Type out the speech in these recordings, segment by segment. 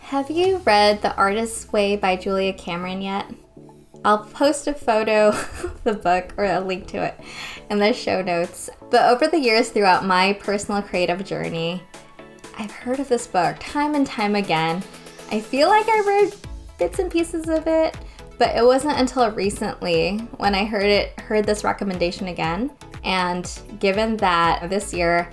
Have you read The Artist's Way by Julia Cameron yet? I'll post a photo of the book or a link to it in the show notes. But over the years throughout my personal creative journey, I've heard of this book time and time again. I feel like I read bits and pieces of it, but it wasn't until recently when I heard this recommendation again. And given that this year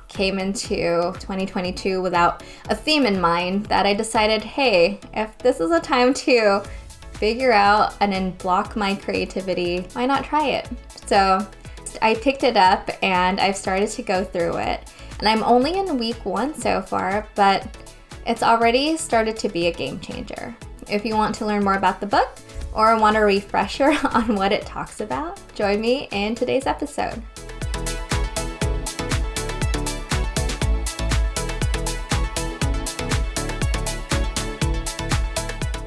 came into 2022 without a theme in mind, that I decided, hey, if this is a time to figure out and unblock my creativity, why not try it? So I picked it up and I've started to go through it. And I'm only in week 1 so far, but it's already started to be a game changer. If you want to learn more about the book or want a refresher on what it talks about, join me in today's episode.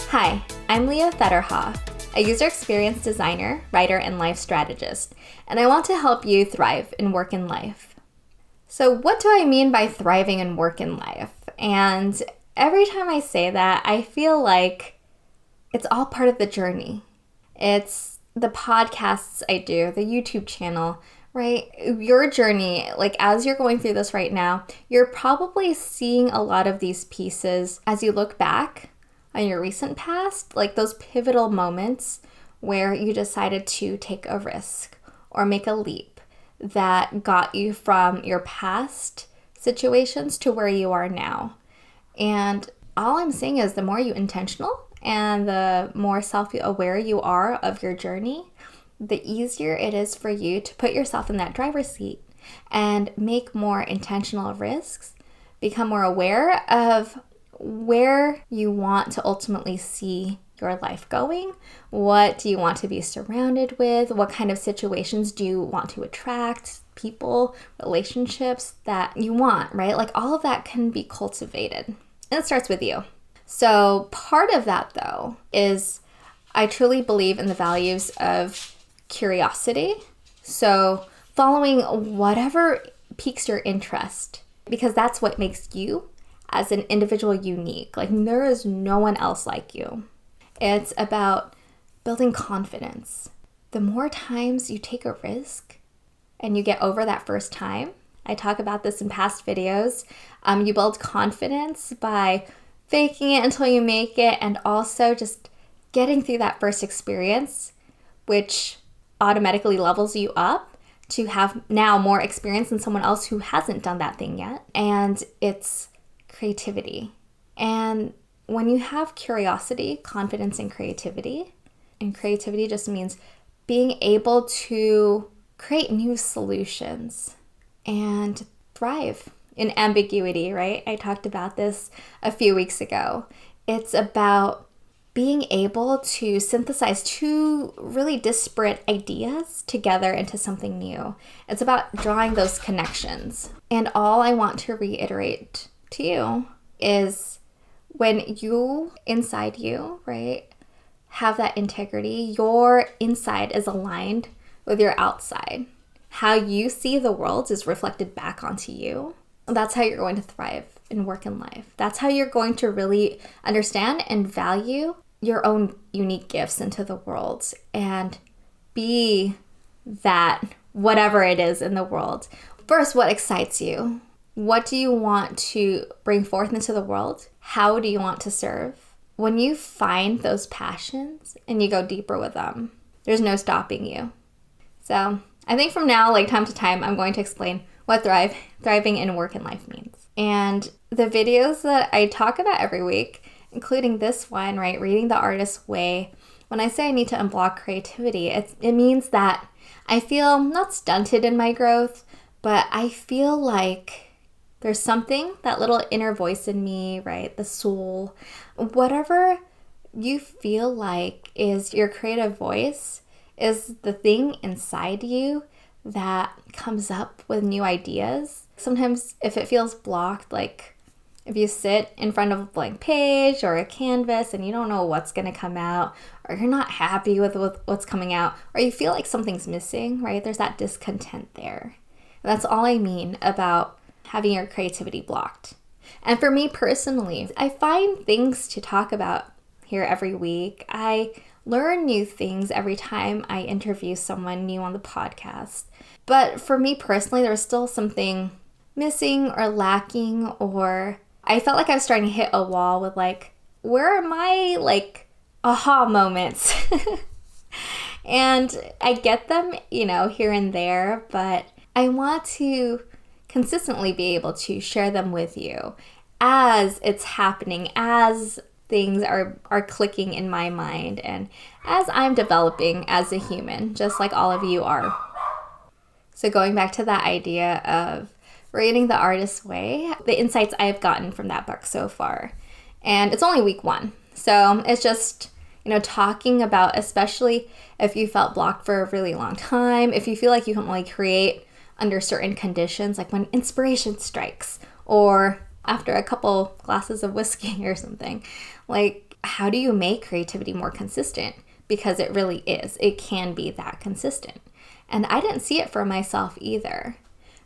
Hi, I'm Leah Fetterhoff, a user experience designer, writer, and life strategist, and I want to help you thrive in work and life. So what do I mean by thriving in work and life? And every time I say that, I feel like it's all part of the journey. It's the podcasts I do, the YouTube channel, right? Your journey, like as you're going through this right now, you're probably seeing a lot of these pieces as you look back on your recent past, like those pivotal moments where you decided to take a risk or make a leap that got you from your past situations to where you are now. And all I'm saying is the more you intentional and the more self-aware you are of your journey, the easier it is for you to put yourself in that driver's seat and make more intentional risks, become more aware of where you want to ultimately see your life going. What do you want to be surrounded with? What kind of situations do you want to attract? People, relationships that you want, right? Like all of that can be cultivated. And it starts with you. So part of that though is I truly believe in the values of curiosity. So following whatever piques your interest, because that's what makes you as an individual unique. Like there is no one else like you. It's about building confidence. The more times you take a risk and you get over that first time, I talk about this in past videos, you build confidence by faking it until you make it, and also just getting through that first experience, which automatically levels you up to have now more experience than someone else who hasn't done that thing yet. And it's creativity. And when you have curiosity, confidence, and creativity just means being able to create new solutions and thrive in ambiguity, right? I talked about this a few weeks ago. It's about being able to synthesize two really disparate ideas together into something new. It's about drawing those connections. And all I want to reiterate to you is when you, inside you, right, have that integrity, your inside is aligned with your outside. How you see the world is reflected back onto you. That's how you're going to thrive in work and life. That's how you're going to really understand and value your own unique gifts into the world and be that whatever it is in the world. First, what excites you? What do you want to bring forth into the world? How do you want to serve? When you find those passions and you go deeper with them, there's no stopping you. So I think from now, like time to time, I'm going to explain what thriving in work and life means. And the videos that I talk about every week, including this one, right, Reading the Artist's Way, when I say I need to unblock creativity, it means that I feel not stunted in my growth, but I feel like there's something, that little inner voice in me, right? The soul, whatever you feel like is your creative voice is the thing inside you that comes up with new ideas. Sometimes if it feels blocked, like if you sit in front of a blank page or a canvas and you don't know what's going to come out, or you're not happy with what's coming out, or you feel like something's missing, right? There's that discontent there. And that's all I mean about having your creativity blocked. And for me personally, I find things to talk about here every week. I learn new things every time I interview someone new on the podcast. But for me personally, there was still something missing or lacking, or I felt like I was starting to hit a wall with like, where are my like aha moments? And I get them, here and there, but I want to consistently be able to share them with you as it's happening, as things are clicking in my mind, and as I'm developing as a human, just like all of you are. So going back to that idea of Writing the Artist's Way, the insights I've gotten from that book so far. And it's only week 1. So it's just, talking about, especially if you felt blocked for a really long time, if you feel like you can only create under certain conditions, like when inspiration strikes, or after a couple glasses of whiskey or something. Like, how do you make creativity more consistent? Because it really is. It can be that consistent. And I didn't see it for myself either.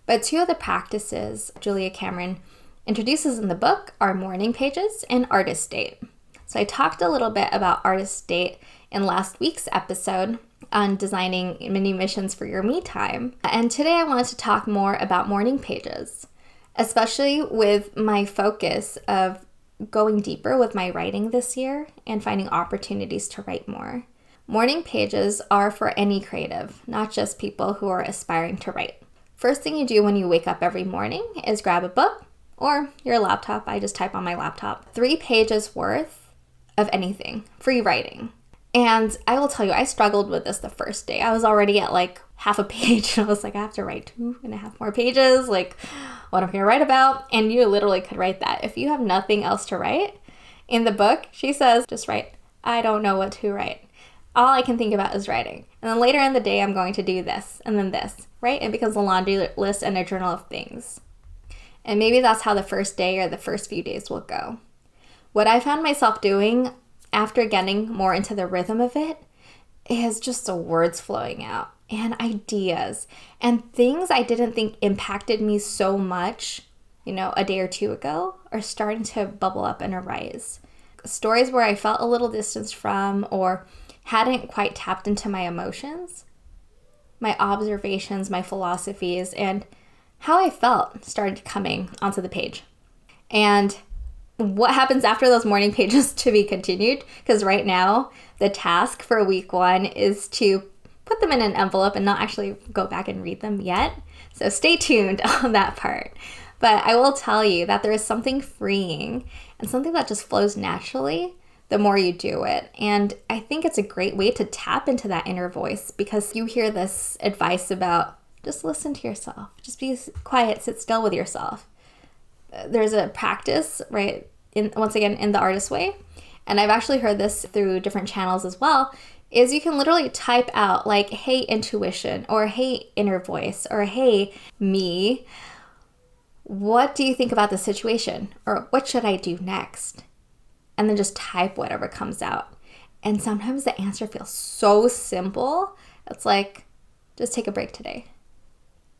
But 2 of the practices Julia Cameron introduces in the book are morning pages and artist date. So I talked a little bit about artist date in last week's episode on designing mini missions for your me time. And today I wanted to talk more about morning pages, especially with my focus of going deeper with my writing this year and finding opportunities to write more. Morning pages are for any creative, not just people who are aspiring to write. First thing you do when you wake up every morning is grab a book or your laptop. I just type on my laptop. 3 pages worth of anything, free writing. And I will tell you, I struggled with this the first day. I was already at like half a page and I was like, I have to write 2.5 more pages. Like, what am I gonna write about? And you literally could write that. If you have nothing else to write, in the book, she says, just write, I don't know what to write. All I can think about is writing. And then later in the day, I'm going to do this and then this, right? It becomes a laundry list and a journal of things. And maybe that's how the first day or the first few days will go. What I found myself doing after getting more into the rhythm of it is just the words flowing out and ideas and things I didn't think impacted me so much, a day or 2 ago are starting to bubble up and arise. Stories where I felt a little distance from or hadn't quite tapped into my emotions, my observations, my philosophies, and how I felt started coming onto the page. And what happens after those morning pages to be continued? Because right now, the task for week 1 is to put them in an envelope and not actually go back and read them yet. So stay tuned on that part. But I will tell you that there is something freeing and something that just flows naturally the more you do it. And I think it's a great way to tap into that inner voice, because you hear this advice about just listen to yourself, just be quiet, sit still with yourself. There's a practice, right, once again, in the artist's way, and I've actually heard this through different channels as well, is you can literally type out like, hey, intuition, or hey, inner voice, or hey, me, what do you think about the situation? Or what should I do next? And then just type whatever comes out. And sometimes the answer feels so simple. It's like, just take a break today.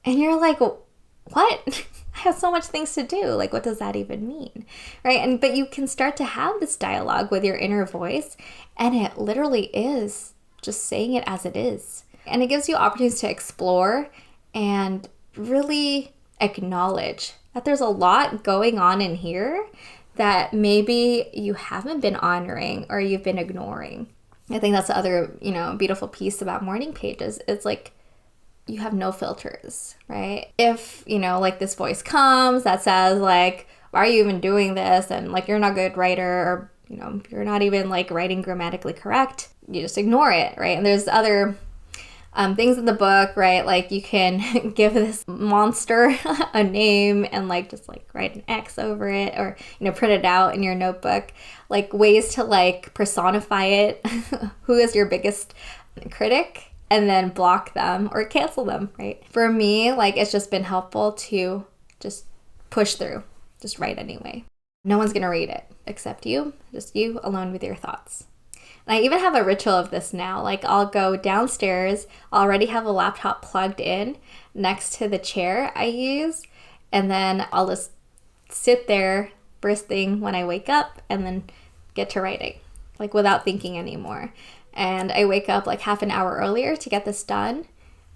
And you're like, what? I have so much things to do. Like, what does that even mean? Right? But you can start to have this dialogue with your inner voice, and it literally is just saying it as it is. And it gives you opportunities to explore and really acknowledge that there's a lot going on in here that maybe you haven't been honoring or you've been ignoring. I think that's the other, beautiful piece about morning pages. It's like, you have no filters, right? If, like this voice comes that says like, why are you even doing this? And like, you're not a good writer, or, you're not even like writing grammatically correct, you just ignore it, right? And there's other things in the book, right? Like you can give this monster a name and like just like write an X over it, or, print it out in your notebook, like ways to like personify it. Who is your biggest critic? And then block them or cancel them, right? For me, like it's just been helpful to just push through, just write anyway. No one's gonna read it except you, just you alone with your thoughts. And I even have a ritual of this now. Like I'll go downstairs, I already have a laptop plugged in next to the chair I use, and then I'll just sit there first thing when I wake up and then get to writing, like without thinking anymore. And I wake up like half an hour earlier to get this done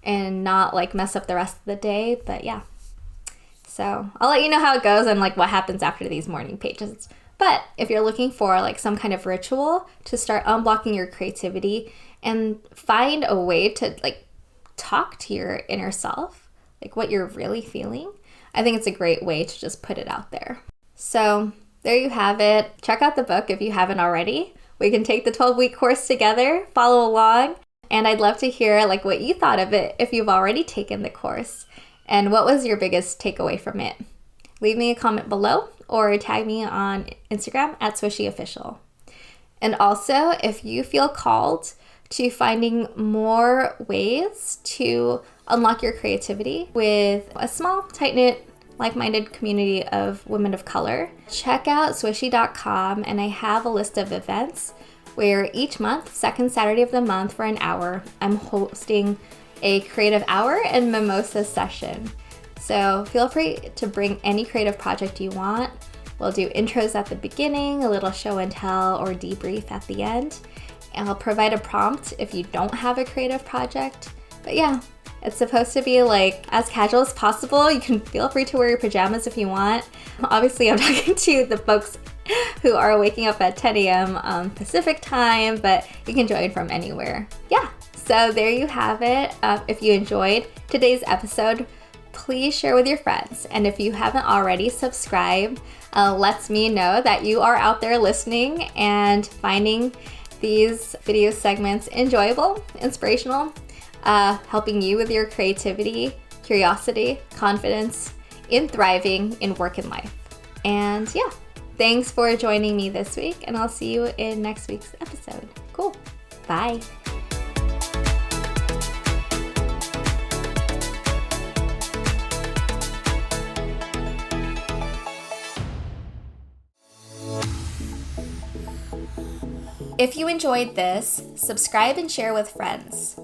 and not like mess up the rest of the day. But yeah, so I'll let you know how it goes and like what happens after these morning pages. But if you're looking for like some kind of ritual to start unblocking your creativity and find a way to like talk to your inner self, like what you're really feeling, I think it's a great way to just put it out there. So there you have it. Check out the book if you haven't already. We can take the 12-week course together, follow along, and I'd love to hear like what you thought of it if you've already taken the course, and what was your biggest takeaway from it. Leave me a comment below or tag me on Instagram at SwishieOfficial. And also, if you feel called to finding more ways to unlock your creativity with a small, tight-knit, like-minded community of women of color, check out Swishie.com, and I have a list of events where each month, second Saturday of the month for an hour, I'm hosting a creative hour and mimosa session. So feel free to bring any creative project you want. We'll do intros at the beginning, a little show and tell or debrief at the end. And I'll provide a prompt if you don't have a creative project. But yeah, it's supposed to be like as casual as possible. You can feel free to wear your pajamas if you want. Obviously, I'm talking to the folks who are waking up at 10 a.m. Pacific time, but you can join from anywhere. Yeah, so there you have it. If you enjoyed today's episode, please share with your friends. And if you haven't already subscribed, lets me know that you are out there listening and finding these video segments enjoyable, inspirational, helping you with your creativity, curiosity, confidence in thriving in work and life. And yeah, thanks for joining me this week, and I'll see you in next week's episode. Cool. Bye. If you enjoyed this, subscribe and share with friends.